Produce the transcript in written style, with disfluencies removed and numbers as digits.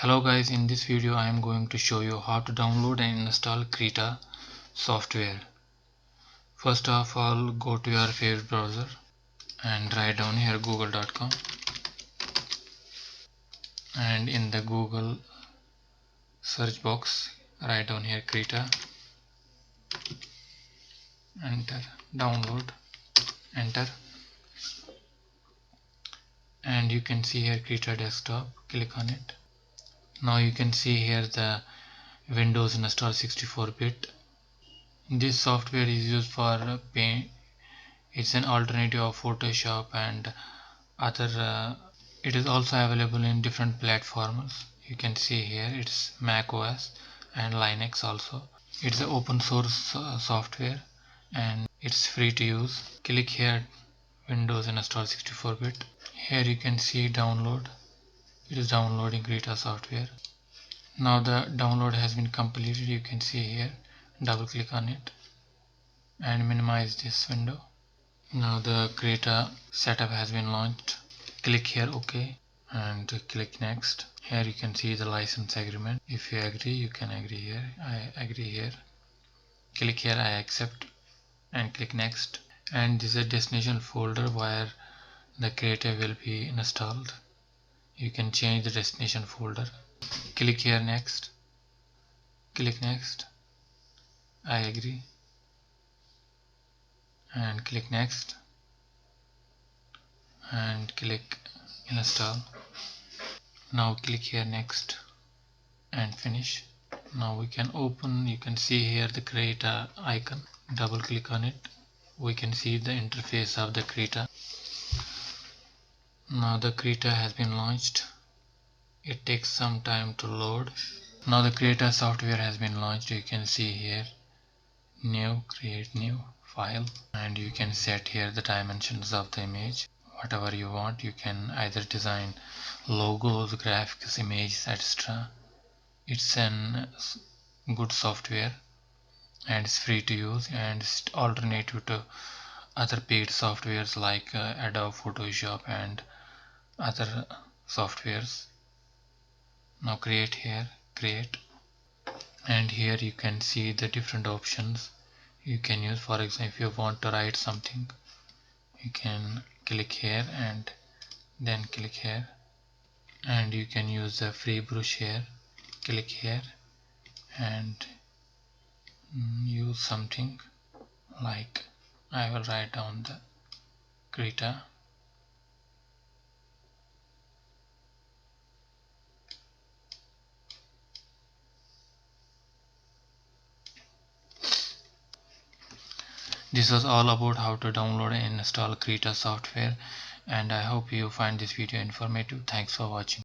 Hello guys, in this video I am going to show you how to download and install Krita software. First of all, go to your favorite browser and write down here google.com, and in the Google search box write down here Krita, enter, download, enter, and you can see here Krita desktop. Click on it. Now you can see here the Windows install 64-bit. This software is used for paint. It's an alternative of Photoshop and other. It is also available in different platforms. You can see here it's Mac OS and Linux also. It's an open source software and it's free to use. Click here Windows install 64-bit. Here you can see download. It is downloading Krita software. Now the download has been completed. You can see here. Double click on it and minimize this window. Now the Krita setup has been launched. Click here OK and click next. Here you can see the license agreement. If you agree, you can agree here. I agree here. Click here I accept and click next. And this is a destination folder where the Krita will be installed. You can change the destination folder. Click here next. Click next. I agree and click next and click install. Now click here next and finish. Now we can open. You can see here the Krita icon. Double click on it. We can see the interface of the Krita. Now the Krita has been launched. It takes some time to load. Now the Krita software has been launched. You can see here new, create new file, and you can set here the dimensions of the image whatever you want. You can either design logos, graphics, images, etc. It's an good software and it's free to use and it's alternative to other paid softwares like Adobe Photoshop and other softwares. Now create here, create, and here you can see the different options you can use. For example, if you want to write something, you can click here and then click here, and you can use the free brush here. Click here and use something like I will write down the Krita. This was all about how to download and install Krita software, and I hope you find this video informative. Thanks for watching.